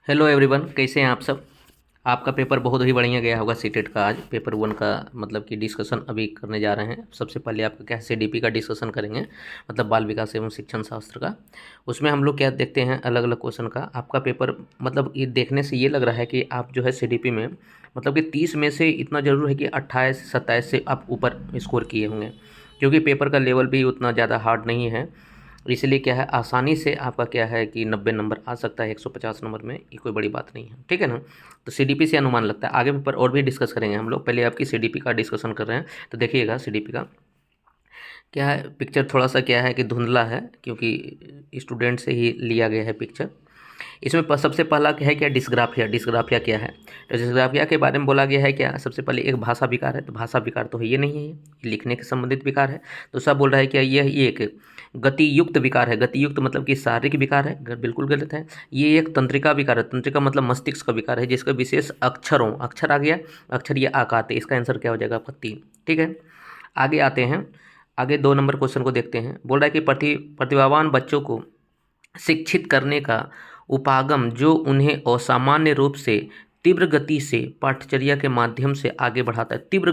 Hello everyone, कैसे हैं आप सब। आपका पेपर बहुत ही बढ़िया गया होगा सीटेट का। आज पेपर 1 का मतलब कि डिस्कशन अभी करने जा रहे हैं। सबसे पहले आपका क्या है, सीडीपी का डिस्कशन करेंगे, मतलब बाल विकास एवं शिक्षण शास्त्र का। उसमें हम लोग क्या देखते हैं, अलग अलग क्वेश्चन का आपका पेपर, मतलब ये देखने से ये लग रहा है कि आप जो है सीडीपी में मतलब कि 30 में से इतना ज़रूर है कि 28-27 से आप ऊपर स्कोर किए होंगे, क्योंकि पेपर का लेवल भी उतना ज़्यादा हार्ड नहीं है। इसलिए क्या है, आसानी से आपका क्या है कि 90 नंबर आ सकता है 150 नंबर में, ये कोई बड़ी बात नहीं है, ठीक है ना। तो सीडीपी से अनुमान लगता है। आगे पेपर और भी डिस्कस करेंगे हम लोग, पहले आपकी सीडीपी का डिस्कशन कर रहे हैं। तो देखिएगा सीडीपी का क्या है, पिक्चर थोड़ा सा क्या है कि धुंधला है, क्योंकि स्टूडेंट से ही लिया गया है पिक्चर। इसमें सबसे पहला क्या है, क्या डिस्ग्राफिया। डिस्ग्राफिया क्या है, तो डिस्ग्राफिया के बारे में बोला गया है क्या, सबसे पहले एक भाषा विकार है। तो भाषा विकार तो है ये नहीं है, ये लिखने के संबंधित विकार है। तो सब बोल रहा है क्या, ये एक गति युक्त विकार है। गति युक्त मतलब कि शारीरिक विकार है, बिल्कुल गलत है। ये एक तंत्रिका विकार है। तंत्रिका मतलब मस्तिष्क का विकार है, जिसका विशेष अक्षरों, अक्षर आ गया, अक्षर ये आकार थे। इसका आंसर क्या हो जाएगा आपका 3, ठीक है। आगे आते हैं, आगे 2 नंबर क्वेश्चन को देखते हैं। बोल रहा है कि प्रतिभावान बच्चों को शिक्षित करने का उपागम जो उन्हें असामान्य रूप से तीव्र गति से पाठचर्या के माध्यम से आगे बढ़ाता है। तीव्र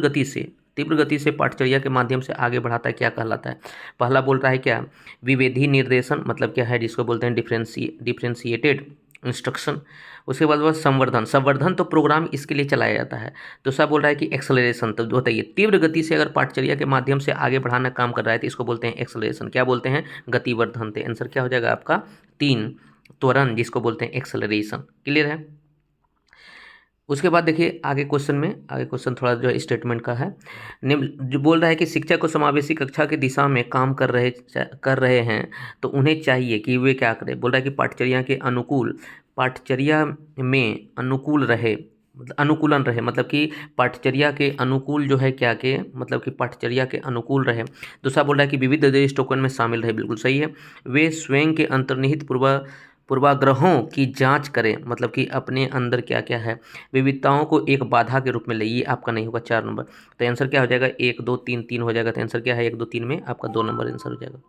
गति से पाठचर्या के माध्यम से आगे बढ़ाता है, क्या कहलाता है। पहला बोल रहा है क्या, विवेधी निर्देशन, मतलब क्या है, जिसको बोलते हैं डिफ्रेंशिएटेड इंस्ट्रक्शन। उसके बाद वह संवर्धन। संवर्धन तो प्रोग्राम इसके लिए चलाया जाता है। तो सब बोल रहा है कि एक्सेलरेशन। तो बताइए, तीव्र गति से अगर पाठचर्या के माध्यम से आगे बढ़ाना काम कर रहा है तो इसको बोलते हैं एक्सेलरेशन। क्या बोलते हैं, गतिवर्धन। तो आंसर क्या हो जाएगा आपका 3, त्वरण, जिसको बोलते हैं एक्सेलरेशन। क्लियर है। उसके बाद देखिए आगे क्वेश्चन में, आगे क्वेश्चन थोड़ा जो है स्टेटमेंट का है। निम्न जो बोल रहा है कि शिक्षक को समावेशी कक्षा की दिशा में काम कर रहे हैं, तो उन्हें चाहिए कि वे क्या करें। बोल रहा है कि पाठचर्या के अनुकूल, पाठचर्या में अनुकूल रहे, मतलब अनुकूलन रहे, मतलब कि पाठचर्या के अनुकूल जो है क्या के, मतलब कि पाठचर्या के अनुकूल रहे। दूसरा बोल रहा है कि विविध दृष्टिकोण में शामिल रहे, बिल्कुल सही है। वे स्वयं के अंतर्निहित पूर्वाग्रहों की जांच करें, मतलब कि अपने अंदर क्या क्या है, विविधताओं को एक बाधा के रूप में ले। ये आपका नहीं होगा 4 नंबर। तो आंसर क्या हो जाएगा, 1 2 3, 3 हो जाएगा। तो आंसर क्या है, 1 2 3 में आपका 2 नंबर आंसर हो जाएगा।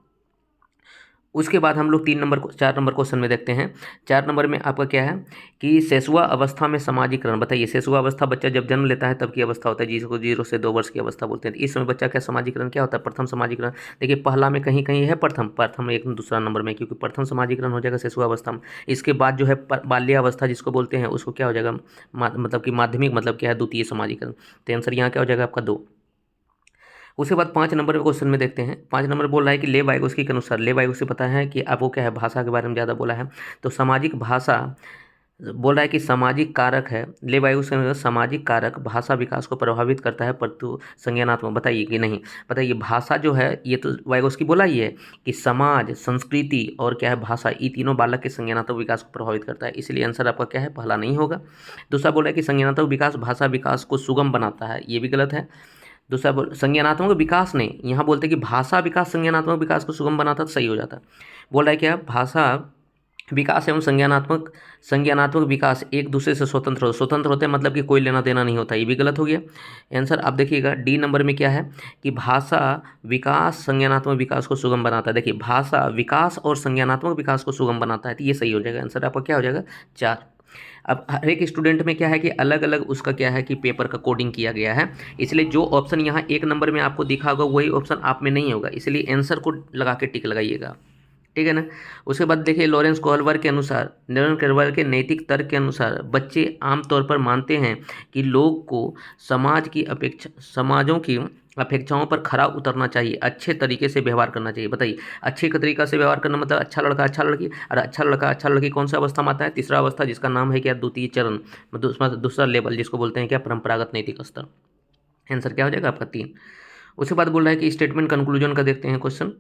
उसके बाद हम लोग 4 नंबर क्वेश्चन में देखते हैं। 4 नंबर में आपका क्या है कि सेसुआ अवस्था में समाजीकरण। बताइए, सेसुआ अवस्था बच्चा जब जन्म लेता है तब की अवस्था होता है, जिसको 0 से 2 वर्ष की अवस्था बोलते हैं। तो इस समय बच्चा क्या समाजीकरण क्या होता है, प्रथम समाजीकरण। देखिए पहला में कहीं कहीं है प्रथम, प्रथम एक दूसरा नंबर में, क्योंकि प्रथम समाजीकरण हो जाएगा सेसुआ अवस्था में। इसके बाद जो है बाल्यावस्था जिसको बोलते हैं, उसको क्या हो जाएगा, मतलब कि माध्यमिक, मतलब क्या है, द्वितीय समाजीकरण। तो आंसर यहाँ क्या हो जाएगा आपका 2। उसके बाद 5 नंबर क्वेश्चन में देखते हैं। 5 नंबर बोल रहा है कि ले वाइगोस्की के अनुसार, ले वाइगोस्की पता है कि आपको क्या है, भाषा के बारे में ज़्यादा बोला है। तो सामाजिक भाषा बोल रहा है कि सामाजिक कारक है। ले वाइगोस्की के अनुसार सामाजिक कारक भाषा विकास को प्रभावित करता है, परंतु संज्ञानात्मक। बताइए कि नहीं। बताइए, भाषा जो है, ये तो वाइगोस्की बोला ही है कि समाज, संस्कृति और क्या है भाषा, ये तीनों बालक के संज्ञानात्मक विकास को प्रभावित करता है। इसलिए आंसर आपका क्या है, पहला नहीं होगा। दूसरा बोला है कि संज्ञानात्मक विकास भाषा विकास को सुगम बनाता है, ये भी गलत है। दूसरा बोल संज्ञानात्मक विकास नहीं, यहाँ बोलते हैं कि भाषा विकास संज्ञानात्मक विकास को सुगम बनाता, तो सही हो जाता। बोल रहा है क्या, भाषा विकास एवं संज्ञानात्मक संज्ञानात्मक विकास एक दूसरे से स्वतंत्र होते हैं, मतलब कि कोई लेना देना नहीं होता, ये भी गलत हो गया। आंसर आप देखिएगा डी नंबर में क्या है कि भाषा विकास संज्ञानात्मक विकास को सुगम बनाता है। देखिए भाषा विकास और संज्ञानात्मक विकास को सुगम बनाता है, तो ये सही हो जाएगा। आंसर आपका क्या हो जाएगा 4। अब हर एक स्टूडेंट में क्या है कि अलग अलग उसका क्या है कि पेपर का कोडिंग किया गया है, इसलिए जो ऑप्शन यहाँ 1 नंबर में आपको दिखा होगा वही ऑप्शन आप में नहीं होगा, इसलिए आंसर को लगा के टिक लगाइएगा, ठीक है ना। उसके बाद देखिए लॉरेंस कोहलवर के नैतिक तर्क के अनुसार बच्चे आमतौर पर मानते हैं कि लोग को समाजों की अपेक्षाओं पर खरा उतरना चाहिए, अच्छे तरीके से व्यवहार करना चाहिए। बताइए, अच्छे तरीका से व्यवहार करना मतलब अच्छा लड़का अच्छा लड़की, और अच्छा लड़का अच्छा लड़की कौन सा अवस्था में आता है, तीसरा अवस्था, जिसका नाम है क्या, द्वितीय चरण, मतलब दूसरा लेवल, जिसको बोलते हैं क्या, परंपरागत नैतिक स्तर। आंसर क्या हो जाएगा आपका 3। उसके बाद बोल रहा है कि स्टेटमेंट कंक्लूजन का देखते हैं क्वेश्चन।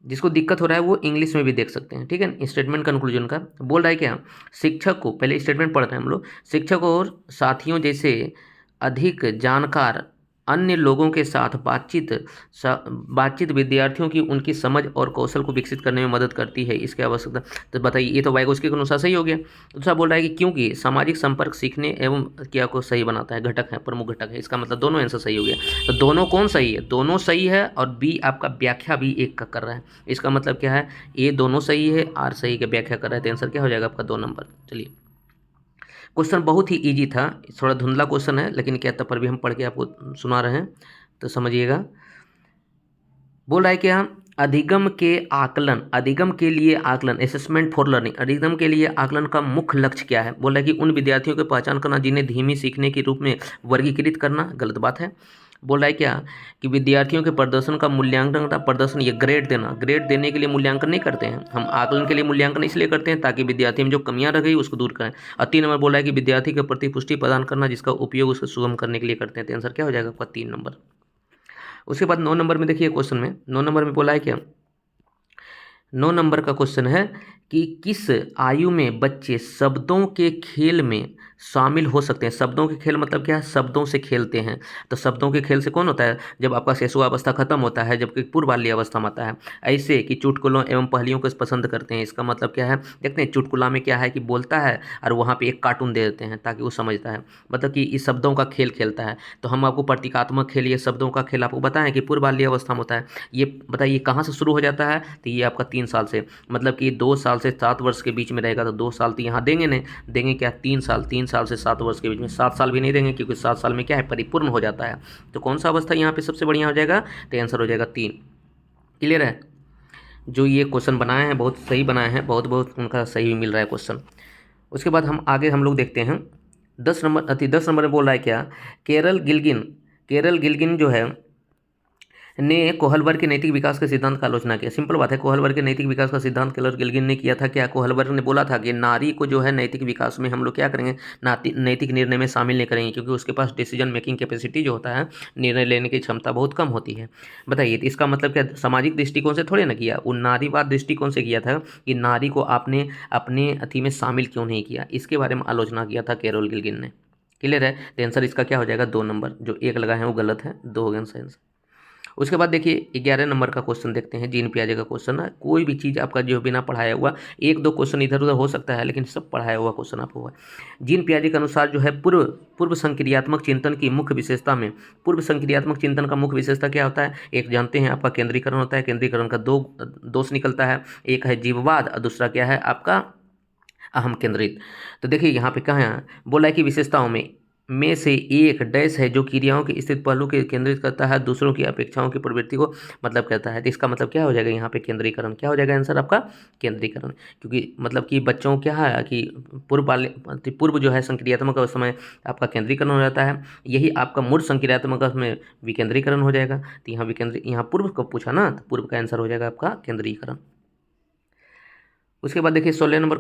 जिसको दिक्कत हो रहा है वो इंग्लिश में भी देख सकते हैं, ठीक है। स्टेटमेंट कंक्लूजन का बोल रहा है क्या, शिक्षक को, पहले स्टेटमेंट पढ़ रहे हैं हम लोग, शिक्षक और साथियों जैसे अधिक जानकार अन्य लोगों के साथ बातचीत विद्यार्थियों की उनकी समझ और कौशल को विकसित करने में मदद करती है, इसकी आवश्यकता। तो बताइए, ये तो वाइगोस्की के अनुसार सही हो गया। दूसरा बोल रहा है कि क्योंकि सामाजिक संपर्क सीखने एवं क्या को सही बनाता है, घटक है, प्रमुख घटक है, इसका मतलब दोनों आंसर सही हो गया। तो दोनों कौन सही है, दोनों सही है, और बी आपका व्याख्या भी एक का कर रहा है, इसका मतलब क्या है, ए दोनों सही है, आर सही का व्याख्या कर रहा है। तो आंसर क्या हो जाएगा आपका 2 नंबर। चलिए क्वेश्चन बहुत ही इजी था, थोड़ा धुंधला क्वेश्चन है, लेकिन क्या तब पर भी हम पढ़ के आपको सुना रहे हैं, तो समझिएगा। बोल रहा है क्या, अधिगम के आकलन, अधिगम के लिए आकलन, असेसमेंट फॉर लर्निंग, अधिगम के लिए आकलन का मुख्य लक्ष्य क्या है? बोल रहा है कि उन विद्यार्थियों की पहचान करना जिन्हें धीमी सीखने के रूप में वर्गीकृत करना, गलत बात है। बोल रहा है क्या कि विद्यार्थियों के प्रदर्शन का मूल्यांकन करना, प्रदर्शन ये ग्रेड देना, ग्रेड देने के लिए मूल्यांकन नहीं करते हैं हम, आकलन के लिए मूल्यांकन इसलिए करते हैं ताकि विद्यार्थी में जो कमियां रह गई उसको दूर करें। और 3 नंबर बोला है कि विद्यार्थी के प्रति पुष्टि प्रदान करना, जिसका उपयोग उसको सुगम करने के लिए करते हैं। तो आंसर क्या हो जाएगा आपका 3 नंबर। उसके बाद 9 नंबर में देखिए, क्वेश्चन में 9 नंबर में बोला है क्या, 9 नंबर का क्वेश्चन है कि किस आयु में बच्चे शब्दों के खेल में शामिल हो सकते हैं? शब्दों के खेल मतलब क्या है? शब्दों से खेलते हैं। तो शब्दों के खेल से कौन होता है? जब आपका शिशुअवस्था खत्म होता है, जबकि पूर्व बाल्य अवस्था में आता है। ऐसे कि चुटकुलों एवं पहेलियों को पसंद करते हैं। इसका मतलब क्या है? देखते हैं चुटकुला में क्या है कि बोलता है और वहाँ पे एक कार्टून दे देते हैं ताकि वो समझता है, मतलब कि इस शब्दों का खेल खेलता है। तो हम आपको प्रतीकात्मक खेल, ये शब्दों का खेल आपको बताएं कि पूर्व बाल्य अवस्था में होता है। ये बताइए कहाँ से शुरू हो जाता है? तो ये आपका 3 साल से, मतलब कि 2 साल से 7 वर्ष के बीच में रहेगा। तो 2 साल तो यहाँ देंगे नहीं, देंगे क्या 3 साल, 3 साल से 7 वर्ष के बीच में। 7 साल भी नहीं देंगे क्योंकि 7 साल में क्या है, परिपूर्ण हो जाता है। तो कौन सा अवस्था यहाँ पे सबसे बढ़िया हो जाएगा? तो आंसर हो जाएगा 3। क्लियर है? जो ये क्वेश्चन बनाए हैं बहुत सही बनाए हैं, बहुत बहुत उनका सही भी मिल रहा है क्वेश्चन। उसके बाद हम लोग देखते हैं 10 नंबर, 10 नंबर में बोल रहा है क्या, केरल गिल्गिन जो है ने कोहलबर्ग के नैतिक विकास के सिद्धांत का आलोचना किया। सिंपल बात है, कोहलबर्ग के नैतिक विकास का सिद्धांत केरल गिल्गिन ने किया था। क्या कोहलबर्ग ने बोला था कि नारी को जो है नैतिक विकास में हम लोग क्या करेंगे, नैतिक निर्णय में शामिल नहीं करेंगे, क्योंकि उसके पास डिसीजन मेकिंग कैपेसिटी जो होता है, निर्णय लेने की क्षमता बहुत कम होती है। बताइए, तो इसका मतलब क्या, सामाजिक दृष्टिकोण से थोड़े ना किया, वो नारीवाद दृष्टिकोण से किया था कि नारी को आपने अपने अथी में शामिल क्यों नहीं किया, इसके बारे में आलोचना किया था केरल गिल्गिन ने। क्लियर है? तो आंसर इसका क्या हो जाएगा? 2 नंबर। जो 1 लगा है वो गलत है, 2 हो गया आंसर। उसके बाद देखिए 11 नंबर का क्वेश्चन देखते हैं। जीन पियाजे का क्वेश्चन है। कोई भी चीज़ आपका जो बिना पढ़ाया हुआ, 1-2 क्वेश्चन इधर उधर हो सकता है, लेकिन सब पढ़ाया हुआ क्वेश्चन आपको हुआ। जीन पियाजे के अनुसार जो है पूर्व संक्रियात्मक चिंतन की मुख्य विशेषता में, पूर्व संक्रियात्मक चिंतन का मुख्य विशेषता क्या होता है? एक जानते हैं आपका केंद्रीकरण होता है। केंद्रीकरण का 2 दोष निकलता है, एक है जीववाद और दूसरा क्या है आपका अहम केंद्रित। तो देखिए यहाँ पे कहाँ है, बोला है कि विशेषताओं में से एक डैश है जो क्रियाओं के स्थित पहलू के केंद्रित करता है, दूसरों की अपेक्षाओं की प्रवृत्ति को मतलब करता है। तो इसका मतलब क्या हो जाएगा यहाँ पे? केंद्रीकरण। क्या हो जाएगा आंसर आपका? केंद्रीकरण। क्योंकि मतलब कि बच्चों क्या है कि पूर्व जो है संक्रियात्मक अवस्था में आपका केंद्रीकरण हो जाता है, यही आपका मूर्ध संक्रियात्मक अवस्था में विकेंद्रीकरण हो जाएगा। तो यहाँ पूर्व को पूछा ना, तो पूर्व का आंसर हो जाएगा आपका केंद्रीकरण। उसके बाद देखिए 16 नंबर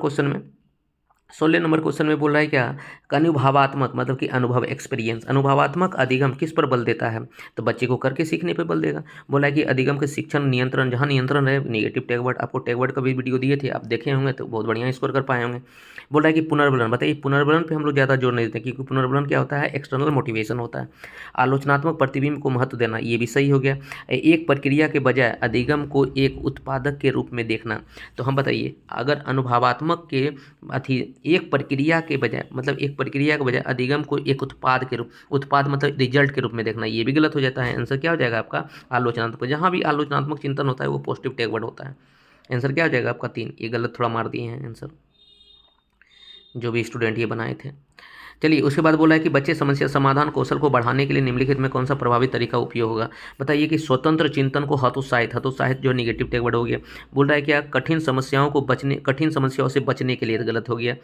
क्वेश्चन में बोल रहा है क्या, अनुभवात्मक मतलब कि अनुभव, एक्सपीरियंस, अनुभवात्मक अधिगम किस पर बल देता है? तो बच्चे को करके सीखने पर बल देगा। बोला है कि अधिगम के शिक्षण नियंत्रण, जहाँ नियंत्रण रहे, नेगेटिव टैगवर्ड, आपको टैगवर्ड का भी वीडियो दिए थे, आप देखे होंगे तो बहुत बढ़िया स्कोर कर पाए होंगे। बोल रहा है कि पुनर्वलन, बताइए पुनर्वलन पे हम लोग ज़्यादा जोर नहीं देते, क्योंकि पुनर्वलन क्या होता है? एक्सटर्नल मोटिवेशन होता है। आलोचनात्मक प्रतिबिंब को महत्व देना, ये भी सही हो गया। एक प्रक्रिया के बजाय अधिगम को एक उत्पादक के रूप में देखना। तो हम बताइए, अगर अनुभवात्मक के अथी एक प्रक्रिया के बजाय, मतलब एक प्रक्रिया के बजाय अधिगम को एक उत्पाद के रूप, उत्पाद मतलब रिजल्ट के रूप में देखना, ये भी गलत हो जाता है। आंसर क्या हो जाएगा आपका? आलोचनात्मक। जहाँ भी आलोचनात्मक चिंतन होता है वो पॉजिटिव टैगवर्ड होता है। आंसर क्या हो जाएगा आपका? 3। ये गलत थोड़ा मार दिए हैं आंसर जो भी स्टूडेंट ये बनाए थे। चलिए उसके बाद बोला है कि बच्चे समस्या समाधान कौशल को बढ़ाने के लिए निम्नलिखित में कौन सा प्रभावी तरीका उपयोग होगा? बताइए कि स्वतंत्र चिंतन को हतोत्साहित जो निगेटिव टैगवर्ड हो गया। बोल रहा है क्या, कठिन समस्याओं से बचने के लिए, तो गलत हो गया।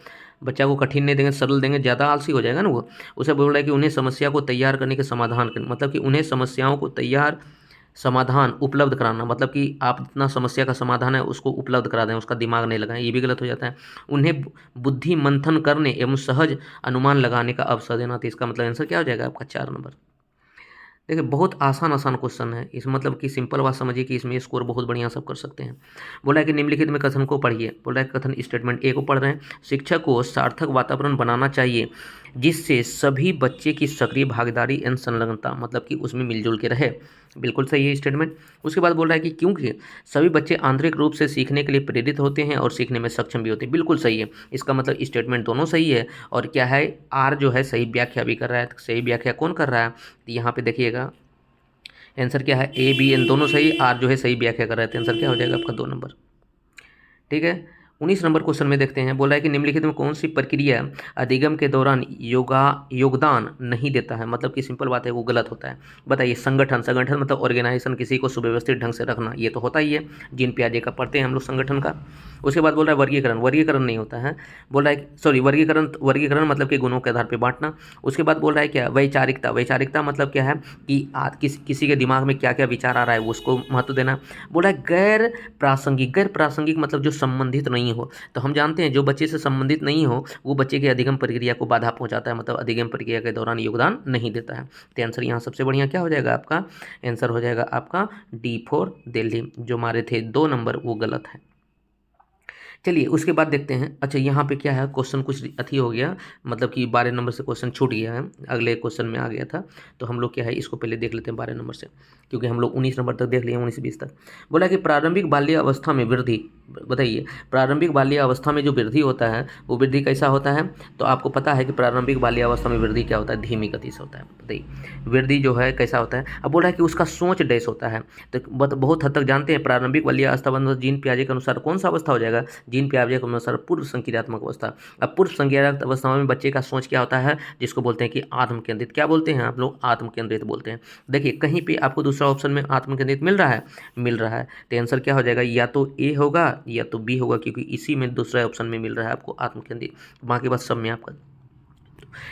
बच्चा को कठिन नहीं देंगे, सरल देंगे, ज़्यादा आलसी हो जाएगा ना वो। उसे बोल रहा है कि उन्हें समस्या को तैयार करने के समाधान, मतलब कि उन्हें समस्याओं को तैयार समाधान उपलब्ध कराना, मतलब कि आप जितना समस्या का समाधान है उसको उपलब्ध करा दें, उसका दिमाग नहीं लगाएं, ये भी गलत हो जाता है। उन्हें बुद्धि मंथन करने एवं सहज अनुमान लगाने का अवसर देना। तो इसका मतलब आंसर क्या हो जाएगा आपका? 4 नंबर। देखिए बहुत आसान क्वेश्चन है इस, मतलब कि सिंपल बात समझिए कि इसमें स्कोर बहुत बढ़िया सब कर सकते हैं। बोला है कि निम्नलिखित में कथन को पढ़िए। बोला है कथन स्टेटमेंट ए को पढ़ रहे हैं, शिक्षक को सार्थक वातावरण बनाना चाहिए जिससे सभी बच्चे की सक्रिय भागीदारी एवं संलग्नता, मतलब कि उसमें मिलजुल के रहे। बिल्कुल सही है स्टेटमेंट। उसके बाद बोल रहा है कि क्योंकि सभी बच्चे आंतरिक रूप से सीखने के लिए प्रेरित होते हैं और सीखने में सक्षम भी होते हैं। बिल्कुल सही है। इसका मतलब स्टेटमेंट दोनों सही है, और क्या है, आर जो है सही व्याख्या भी कर रहा है। तो सही व्याख्या कौन कर रहा है? तो यहाँ पे देखिएगा आंसर क्या है, A B N दोनों सही, आर जो है सही व्याख्या कर रहे थे। आंसर क्या हो जाएगा आपका? 2 नंबर। ठीक है। 19 नंबर क्वेश्चन में देखते हैं, बोला है कि निम्नलिखित में कौन सी प्रक्रिया अधिगम के दौरान योगदान नहीं देता है, मतलब कि सिंपल बात है वो गलत होता है। बताइए। संगठन, संगठन मतलब ऑर्गेनाइजेशन, किसी को सुव्यवस्थित ढंग से रखना, ये तो होता ही है, जीन पियाजे का पढ़ते हैं हम लोग संगठन का। उसके बाद बोल रहा है वर्गीकरण, वर्गीकरण नहीं होता है। बोल रहा है सॉरी वर्गीकरण, वर्गीकरण मतलब कि गुणों के आधार पर बांटना। उसके बाद बोल रहा है क्या, वैचारिकता, वैचारिकता मतलब क्या है कि किसी के दिमाग में क्या क्या विचार आ रहा है वो उसको महत्व देना। बोल रहा है गैर प्रासंगिक, गैर प्रासंगिक मतलब जो संबंधित नहीं हो, तो हम जानते हैं जो बच्चे से संबंधित नहीं हो वो बच्चे की अधिगम प्रक्रिया को बाधा पहुंचाता है, मतलब अधिगम प्रक्रिया के दौरान योगदान नहीं देता है। तो आंसर यहाँ सबसे बढ़िया क्या हो जाएगा आपका, आंसर हो जाएगा आपका D4 दिल्ली। जो हमारे थे 2 नंबर वो गलत है। चलिए उसके बाद देखते हैं। अच्छा यहाँ पे क्या है, क्वेश्चन कुछ अथी हो गया, मतलब कि 12 नंबर से क्वेश्चन छूट गया है, अगले क्वेश्चन में आ गया था। तो हम लोग क्या है इसको पहले देख लेते हैं 12 नंबर से, क्योंकि हम लोग 19 नंबर तक देख लिए, 19-20 तक। बोला कि प्रारंभिक बाल्य अवस्था में वृद्धि, बताइए प्रारंभिक बाल्य अवस्था में जो वृद्धि होता है वो वृद्धि कैसा होता है। तो आपको पता है कि प्रारंभिक बाल्य अवस्था में वृद्धि क्या होता है, धीमी गति से होता है। बताइए वृद्धि जो है कैसा होता है। अब बोला है कि उसका सोच डैश होता है, तो बहुत हद तक जानते हैं प्रारंभिक बाल्य अवस्था जीन पियाजे के अनुसार कौन सा अवस्था हो जाएगा, जीन पियाजे के अनुसार पूर्व संक्रियात्मक अवस्था। अब पूर्व संक्रियात्मक अवस्था में बच्चे का सोच क्या होता है, जिसको बोलते हैं कि आत्म केंद्रित। क्या बोलते हैं आप लोग, आत्म केंद्रित बोलते हैं। देखिए कहीं पे आपको दूसरा ऑप्शन में आत्म केंद्रित मिल रहा है, मिल रहा है, तो आंसर क्या हो जाएगा, या तो ए होगा या तो बी होगा, क्योंकि इसी में दूसरा ऑप्शन में मिल रहा है आपको आत्म केंद्रित, बाकी बस सब में आपका।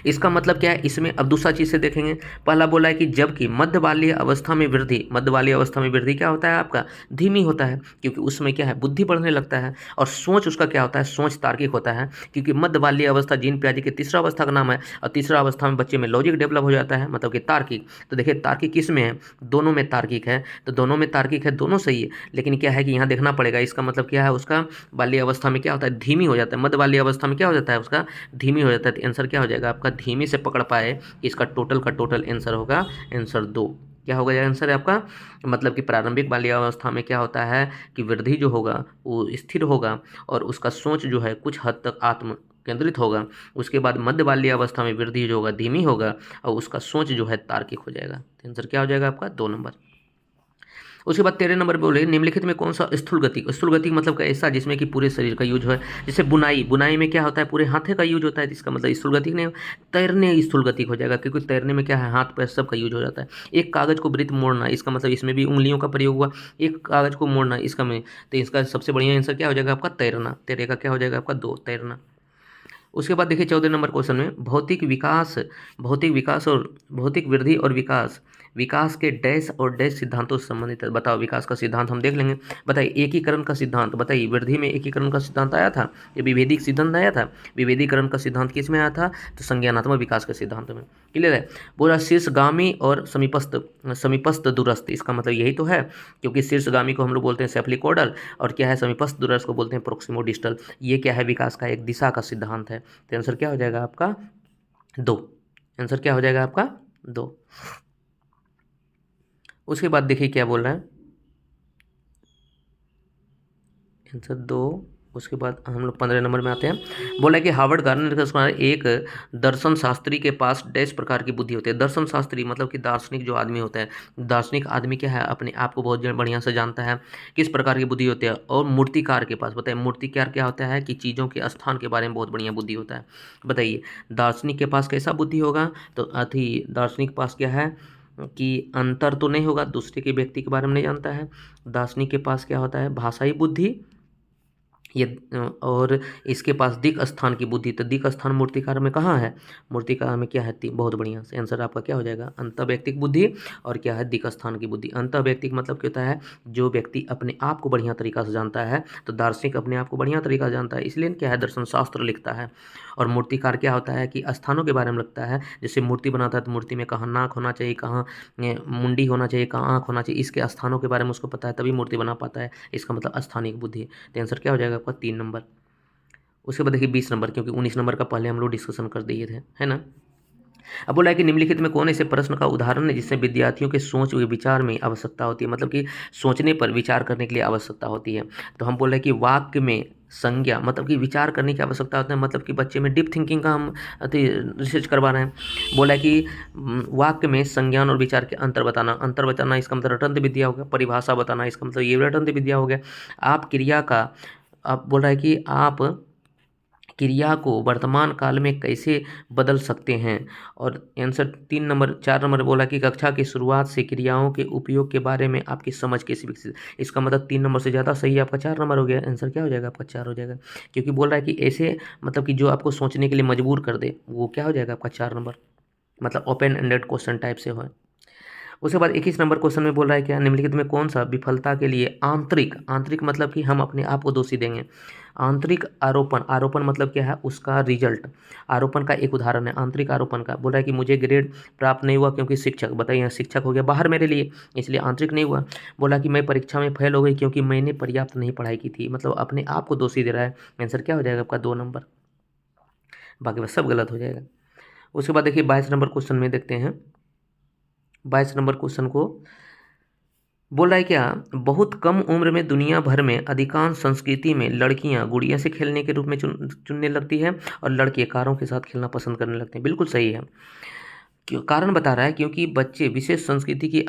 इसका मतलब क्या है, इसमें अब दूसरा चीज से देखेंगे। पहला बोला है कि जबकि मध्य बाल्य अवस्था में वृद्धि, मध्य बाल्य अवस्था में वृद्धि क्या होता है आपका, धीमी होता है, क्योंकि उसमें क्या है बुद्धि बढ़ने लगता है। और सोच उसका क्या होता है, सोच तार्किक होता है, क्योंकि मध्य बाल्य अवस्था जीन पियाजे की तीसरा अवस्था का नाम है, और तीसरा अवस्था में बच्चे में लॉजिक डेवलप हो जाता है, मतलब कि तार्किक। तो देखिए तार्किक किस में है, दोनों में तार्किक है, तो दोनों में तार्किक है, दोनों सही है, लेकिन क्या है कि यहाँ देखना पड़ेगा इसका मतलब क्या है, उसका बाल्य अवस्था में क्या होता है, धीमी हो जाता है, मध्य बाल्य अवस्था में क्या हो जाता है उसका, धीमी हो जाता है। तो आंसर क्या हो जाएगा आपका, धीमी से पकड़ पाए, इसका टोटल का टोटल आंसर होगा आंसर 2। क्या होगा आंसर है आपका, मतलब कि प्रारंभिक बाल्य अवस्था में क्या होता है कि वृद्धि जो होगा वो स्थिर होगा, और उसका सोच जो है कुछ हद तक आत्म केंद्रित होगा। उसके बाद मध्य बाल्य अवस्था में वृद्धि जो होगा धीमी होगा, और उसका सोच जो है तार्किक हो जाएगा। आंसर क्या हो जाएगा आपका, 2 नंबर। उसके बाद 13 नंबर पे बोले निम्नलिखित में कौन सा स्थूल गति, स्थूल गति मतलब ऐसा जिसमें कि पूरे शरीर का यूज है, जैसे बुनाई, बुनाई में क्या होता है पूरे हाथे का यूज होता है, इसका मतलब स्थूल गति नहीं। तैरने स्थूल गति हो जाएगा, क्योंकि तैरने में क्या है हाथ पैर सब का यूज हो जाता है। एक कागज को वृत्त मोड़ना, इसका मतलब इसमें भी उंगलियों का प्रयोग हुआ, एक कागज को मोड़ना इसका में, तो इसका सबसे बढ़िया आंसर क्या हो जाएगा आपका, तैरना। तैरेगा क्या हो जाएगा आपका 2, तैरना। उसके बाद देखिए 14 नंबर क्वेश्चन में भौतिक विकास, भौतिक विकास और भौतिक वृद्धि और विकास, विकास के डैश और डैश सिद्धांतों से संबंधित है। बताओ विकास का सिद्धांत हम देख लेंगे। बताइए एकीकरण का सिद्धांत, बताइए वृद्धि में एकीकरण का सिद्धांत आया था, ये विभेदिक सिद्धांत आया था। विभेदीकरण का सिद्धांत किस में आया था, तो संज्ञानात्मक विकास के सिद्धांत में। क्लियर है। बोला शीर्षगामी और समीपस्थ, समीपस्थ दूरस्थ, इसका मतलब यही तो है, क्योंकि शीर्षगामी को हम लोग बोलते हैं सेफलिकोडल, और क्या है समीपस्थ दूरस्थ को बोलते हैं प्रोक्सिमो डिस्टल। ये क्या है, विकास का एक दिशा का सिद्धांत है। तो आंसर क्या हो जाएगा आपका 2, आंसर क्या हो जाएगा आपका 2। उसके बाद देखिए क्या बोल रहा है, आंसर 2। उसके बाद हम लोग 15 नंबर में आते हैं। बोला कि हार्वर्ड गार्डनर का एक दर्शन शास्त्री के पास डैश प्रकार की बुद्धि होती है। दर्शन शास्त्री मतलब कि दार्शनिक जो आदमी होता है, दार्शनिक आदमी क्या है, अपने आप को बहुत बढ़िया से जानता है, किस प्रकार की बुद्धि होती है। और मूर्तिकार के पास, बताइए मूर्तिकार क्या होता है कि चीज़ों के स्थान के बारे में बहुत बढ़िया बुद्धि होता है। बताइए दार्शनिक के पास कैसा बुद्धि होगा, तो अथी दार्शनिक के पास क्या है कि अंतर तो नहीं होगा, दूसरे के व्यक्ति के बारे में नहीं जानता है। दार्शनिक के पास क्या होता है, भाषाई बुद्धि, ये और इसके पास दिक स्थान की बुद्धि। तो दिक स्थान मूर्तिकार में कहाँ है, मूर्तिकार में क्या है, बहुत बढ़िया से आंसर आपका क्या हो जाएगा, अंतर्वैयक्तिक बुद्धि, और क्या है दिक स्थान की बुद्धि। अंतर्वैयक्तिक मतलब क्या होता है, जो व्यक्ति अपने आप को बढ़िया तरीका से जानता है, तो दार्शनिक अपने आप को बढ़िया तरीका से जानता है, इसलिए क्या है दर्शन शास्त्र लिखता है। और मूर्तिकार क्या होता है कि स्थानों के बारे में लगता है, जैसे मूर्ति बनाता है तो मूर्ति में कहाँ नाक होना चाहिए, कहाँ मुंडी होना चाहिए, कहाँ आँख होना चाहिए, इसके स्थानों के बारे में उसको पता है, तभी मूर्ति बना पाता है। इसका मतलब स्थानिक बुद्धि। तो आंसर क्या हो जाएगा आपका 3 नंबर। उसके बाद देखिए 20 नंबर, क्योंकि 19 नंबर का पहले हम लोग डिस्कशन कर दिए थे, है ना। अब बोला है कि निम्नलिखित में कौन ऐसे प्रश्न का उदाहरण है जिससे विद्यार्थियों के सोच व विचार में आवश्यकता होती है, मतलब कि सोचने पर विचार करने के लिए आवश्यकता होती है। तो हम बोल रहे हैं कि वाक्य में संज्ञा, मतलब कि विचार करने की आवश्यकता होती है, मतलब कि बच्चे में डीप थिंकिंग का हम रिसर्च करवा रहे हैं। बोला है कि वाक्य में संज्ञान और विचार के अंतर बताना, अंतर बताना इसका मतलब रटंत विद्या हो गया, परिभाषा बताना इसका मतलब ये रटंत विद्या हो गया। आप क्रिया का आप बोल रहा है कि आप क्रिया को वर्तमान काल में कैसे बदल सकते हैं। और आंसर 4 नंबर बोला कि कक्षा की शुरुआत से क्रियाओं के उपयोग के बारे में आपकी समझ कैसे विकसित। इसका मतलब 3 नंबर से ज़्यादा सही है आपका 4 नंबर हो गया। आंसर क्या हो जाएगा आपका 4 हो जाएगा, क्योंकि बोल रहा है कि ऐसे मतलब कि जो आपको सोचने के लिए मजबूर कर दे वो क्या हो जाएगा आपका 4 नंबर, मतलब ओपन एंडेड क्वेश्चन टाइप से हो। उसके बाद 21 नंबर क्वेश्चन में बोल रहा है क्या, निम्नलिखित में कौन सा विफलता के लिए आंतरिक, आंतरिक मतलब कि हम अपने आप को दोषी देंगे। आंतरिक आरोपण, आरोपण मतलब क्या है उसका रिजल्ट, आरोपण का एक उदाहरण है आंतरिक आरोपण का। बोल रहा है कि मुझे ग्रेड प्राप्त नहीं हुआ क्योंकि शिक्षक, बताइए यहाँ शिक्षक हो गया बाहर मेरे लिए, इसलिए आंतरिक नहीं हुआ। बोला कि मैं परीक्षा में फेल हो गई क्योंकि मैंने पर्याप्त नहीं पढ़ाई की थी, मतलब अपने आप को दोषी दे रहा है। आंसर क्या हो जाएगा आपका 2 नंबर, बाकी बस सब गलत हो जाएगा। उसके बाद देखिए 22 नंबर क्वेश्चन में देखते हैं। 22 नंबर क्वेश्चन को बोल रहा है क्या, बहुत कम उम्र में दुनिया भर में अधिकांश संस्कृति में लड़कियां गुड़िया से खेलने के रूप में चुनने लगती है और लड़के कारों के साथ खेलना पसंद करने लगते हैं। बिल्कुल सही है। क्यों, कारण बता रहा है क्योंकि बच्चे विशेष संस्कृति की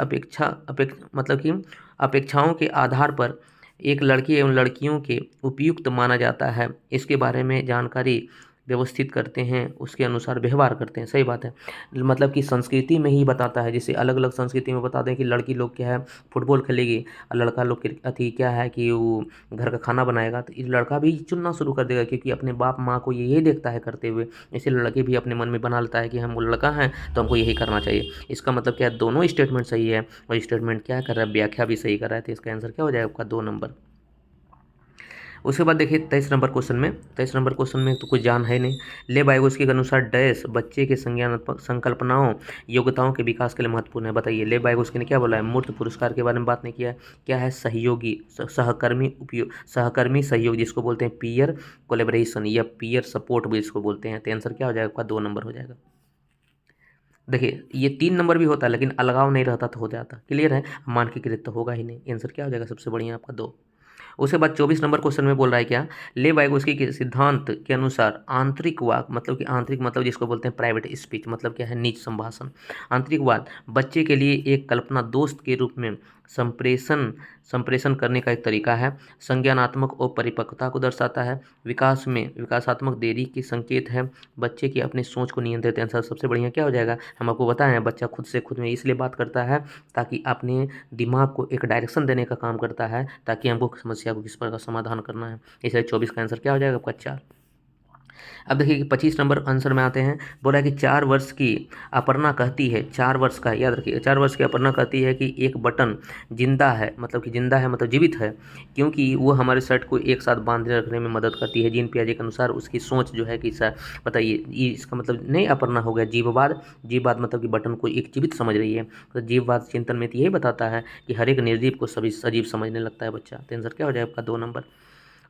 मतलब कि अपेक्षाओं के आधार पर एक लड़की एवं लड़कियों के उपयुक्त माना जाता है, इसके बारे में जानकारी व्यवस्थित करते हैं, उसके अनुसार व्यवहार करते हैं। सही बात है, मतलब कि संस्कृति में ही बताता है, जैसे अलग अलग संस्कृति में बताते हैं कि लड़की लोग क्या है फुटबॉल खेलेगी और लड़का लोग अथी क्या है कि वो घर का खाना बनाएगा, तो इस लड़का भी चुनना शुरू कर देगा क्योंकि अपने बाप माँ को यही देखता है करते हुए, इसलिए लड़के भी अपने मन में बना लेता है कि हम वो लड़का हैं तो हमको यही करना चाहिए। इसका मतलब क्या है, दोनों स्टेटमेंट सही है और स्टेटमेंट क्या कर रहा है, व्याख्या भी सही कर रहा है, तो इसका आंसर क्या हो जाएगा आपका 2 नंबर। उसके बाद देखिए 23 नंबर क्वेश्चन में, 23 नंबर क्वेश्चन में तो कुछ जान है नहीं। लेव वाइगोस्की के अनुसार डैश बच्चे के संज्ञानात्मक संकल्पनाओं योग्यताओं के विकास के लिए महत्वपूर्ण है। बताइए लेव वाइगोस्की ने क्या बोला है, मूर्त पुरस्कार के बारे में बात नहीं किया है। क्या है, सहयोगी सहकर्मी उपयोग, सहकर्मी सहयोग जिसको बोलते हैं पीयर कोलेबरेशन या पीयर सपोर्ट भी इसको बोलते हैं। तो आंसर क्या हो जाएगा आपका 2 नंबर हो जाएगा। देखिए ये 3 नंबर भी होता है लेकिन अलगाव नहीं रहता तो हो जाता, क्लियर है, मानकीकृत तो होगा ही नहीं। आंसर क्या हो जाएगा सबसे बढ़िया आपका 2। उसके बाद 24 नंबर क्वेश्चन में बोल रहा है क्या, ले वाइगोस्की के सिद्धांत के अनुसार आंतरिक वाक, मतलब कि आंतरिक मतलब जिसको बोलते हैं प्राइवेट स्पीच, मतलब क्या है निज संभाषण। आंतरिक वाद बच्चे के लिए एक कल्पना दोस्त के रूप में संप्रेषण संप्रेषण करने का एक तरीका है, संज्ञानात्मक और परिपक्वता को दर्शाता है, विकास में विकासात्मक देरी की संकेत है, बच्चे की अपनी सोच को नियंत्रित। आंसर सबसे बढ़िया क्या हो जाएगा, हम आपको बताएं बच्चा खुद से खुद में इसलिए बात करता है ताकि अपने दिमाग को एक डायरेक्शन देने का काम करता है, ताकि हमको समस्या को किस प्रकार समाधान करना है। इसलिए 24 का आंसर क्या हो जाएगा आपका 4। अब देखिए कि 25 नंबर आंसर में आते हैं। बोला कि 4 वर्ष की अपर्णा कहती है, 4 वर्ष का याद रखिए, 4 वर्ष की अपर्णा कहती है कि एक बटन जिंदा है, मतलब कि जिंदा है मतलब जीवित है, क्योंकि वो हमारे शर्ट को एक साथ बांधे रखने में मदद करती है। जीन पियाजे के अनुसार उसकी सोच जो है कि बताइए इसका मतलब नहीं अपर्णा हो गया जीववाद, जीववाद मतलब कि बटन को एक जीवित समझ रही है। तो जीववाद चिंतन में तो यही बताता है कि हर एक निर्जीव को सभी सजीव समझने लगता है बच्चा। तो आंसर क्या हो जाएगा आपका 2 नंबर।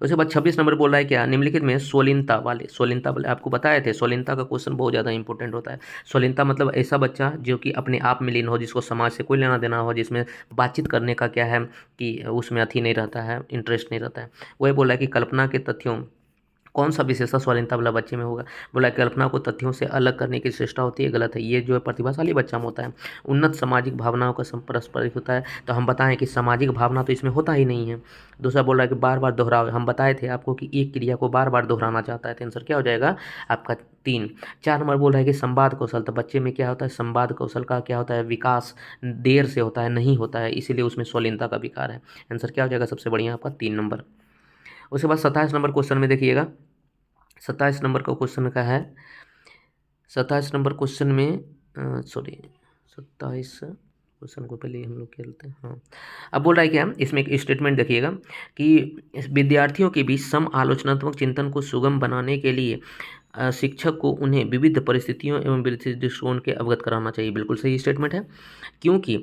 उसके बाद 26 नंबर बोल रहा है क्या, निम्नलिखित में सोलिनता वाले आपको बताए थे, सोलिनता का क्वेश्चन बहुत ज़्यादा इंपॉर्टेंट होता है। सोलिनता मतलब ऐसा बच्चा जो कि अपने आप में लीन हो, जिसको समाज से कोई लेना देना हो, जिसमें बातचीत करने का क्या है कि उसमें अथी नहीं रहता है, इंटरेस्ट नहीं रहता है। वही बोला है कि कल्पना के तथ्यों कौन सा विशेषता स्वाधीनता वाला बच्चे में होगा। बोला कल्पना को तथ्यों से अलग करने की चेष्टा होती है, गलत है। ये जो है प्रतिभाशाली बच्चा में होता है। उन्नत सामाजिक भावनाओं का परस्पर होता है, तो हम बताएं कि सामाजिक भावना तो इसमें होता ही नहीं है। दूसरा बोल रहा है कि बार बार दोहराव, हम बताए थे आपको कि एक क्रिया को बार बार दोहराना चाहता है। तो आंसर क्या हो जाएगा आपका 3। 4 नंबर बोल रहा है कि संवाद कौशल, तो बच्चे में क्या होता है, संवाद कौशल का क्या होता है, विकास देर से होता है, नहीं होता है, इसीलिए उसमें स्वलीनता का विकार है। आंसर क्या हो जाएगा सबसे बढ़िया आपका 3 नंबर। उसके बाद 27 नंबर क्वेश्चन में देखिएगा, 27 नंबर का क्वेश्चन का है, 27 नंबर क्वेश्चन में सॉरी 27 क्वेश्चन को पहले हम लोग खेलते हैं। हाँ, अब बोल रहा है क्या, इसमें एक स्टेटमेंट देखिएगा कि विद्यार्थियों के बीच सम आलोचनात्मक चिंतन को सुगम बनाने के लिए शिक्षक को उन्हें विविध परिस्थितियों एवं विविध दृष्टिकोण के अवगत कराना चाहिए। बिल्कुल सही स्टेटमेंट है, क्योंकि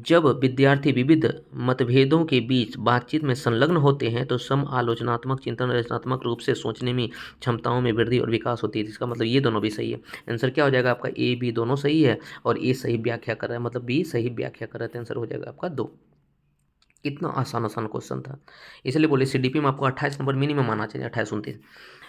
जब विद्यार्थी विविध मतभेदों के बीच बातचीत में संलग्न होते हैं तो सम आलोचनात्मक चिंतन रचनात्मक रूप से सोचने में क्षमताओं में वृद्धि और विकास होती है। इसका मतलब ये दोनों भी सही है। आंसर क्या हो जाएगा आपका, ए बी दोनों सही है और ए सही व्याख्या कर रहा है, मतलब बी सही व्याख्या कर रहा है। आंसर हो जाएगा आपका 2। कितना आसान आसान क्वेश्चन था, इसलिए बोले सीडीपी में आपको 28 नंबर मिनिमम आना चाहिए, 28-29।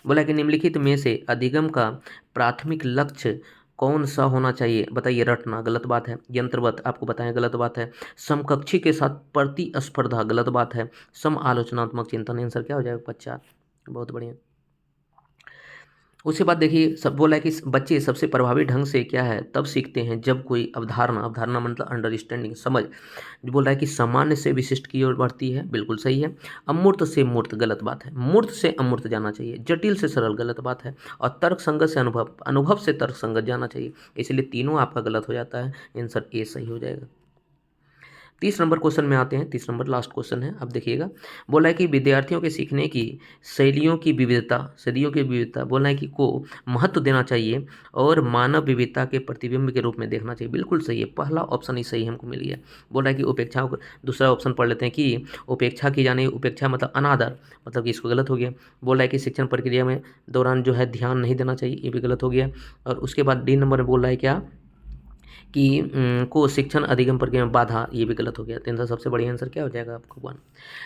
बोला कि निम्नलिखित में से अधिगम का प्राथमिक लक्ष्य कौन सा होना चाहिए। बताइए, रटना गलत बात है, यंत्रवत आपको बताएं गलत बात है, समकक्षी के साथ प्रतिस्पर्धा गलत बात है, सम आलोचनात्मक चिंतन। आंसर क्या हो जाएगा 50। बहुत बढ़िया। उसके बाद देखिए सब बोला है कि बच्चे सबसे प्रभावी ढंग से क्या है तब सीखते हैं जब कोई अवधारणा, अवधारणा मतलब अंडरस्टैंडिंग, समझ, जो बोल रहा है कि सामान्य से विशिष्ट की ओर बढ़ती है, बिल्कुल सही है। अमूर्त से मूर्त, गलत बात है, मूर्त से अमूर्त जाना चाहिए। जटिल से सरल, गलत बात है। और तर्क संगत से अनुभव, अनुभव से तर्क संगत जाना चाहिए। इसलिए तीनों आपका गलत हो जाता है, आंसर ए सही हो जाएगा। 30 नंबर क्वेश्चन में आते हैं। 30 नंबर लास्ट क्वेश्चन है, अब देखिएगा। बोला है कि विद्यार्थियों के सीखने की शैलियों की विविधता, सदियों की विविधता, बोला है कि को महत्व देना चाहिए और मानव विविधता के प्रतिबिंब के रूप में देखना चाहिए, बिल्कुल सही है। पहला ऑप्शन ही सही हमको मिल गया। बोला है कि उपेक्षा, दूसरा ऑप्शन पढ़ लेते हैं कि उपेक्षा की जाने, उपेक्षा मतलब अनादर, मतलब कि इसको गलत हो गया। बोला है कि शिक्षण प्रक्रिया में दौरान जो है ध्यान नहीं देना चाहिए, ये भी गलत हो गया। और उसके बाद डी नंबर में बोल रहा है क्या कि को शिक्षण अधिगम प्रक्रिया में बाधा, ये भी गलत हो गया। तो इनका सबसे बढ़िया आंसर क्या हो जाएगा आपको 1।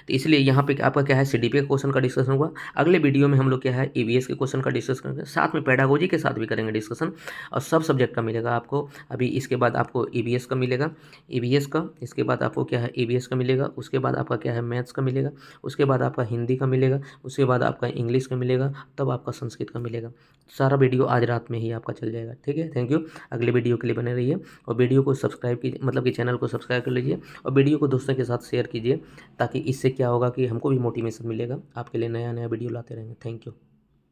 तो इसलिए यहाँ पे आपका क्या है सीडीपी के क्वेश्चन का डिस्कशन हुआ। अगले वीडियो में हम लोग क्या है ईवीएस के क्वेश्चन का डिस्कस करेंगे, साथ में पेडागोजी के साथ भी करेंगे डिस्कशन, और सब सब्जेक्ट का मिलेगा आपको। अभी इसके बाद आपको ईवीएस का मिलेगा, ईवीएस का, इसके बाद आपको क्या है ईवीएस का मिलेगा, उसके बाद आपका क्या है मैथ्स का मिलेगा, उसके बाद आपका हिंदी का मिलेगा, उसके बाद आपका इंग्लिश का मिलेगा, तब आपका संस्कृत का मिलेगा। सारा वीडियो आज रात में ही आपका चल जाएगा, ठीक है। Thank you. अगले वीडियो के लिए बने रहिए और वीडियो को सब्सक्राइब कीजिए, मतलब कि चैनल को सब्सक्राइब कर लीजिए और वीडियो को दोस्तों के साथ शेयर कीजिए, ताकि इससे क्या होगा कि हमको भी मोटिवेशन मिलेगा, आपके लिए नया नया वीडियो लाते रहेंगे। Thank you.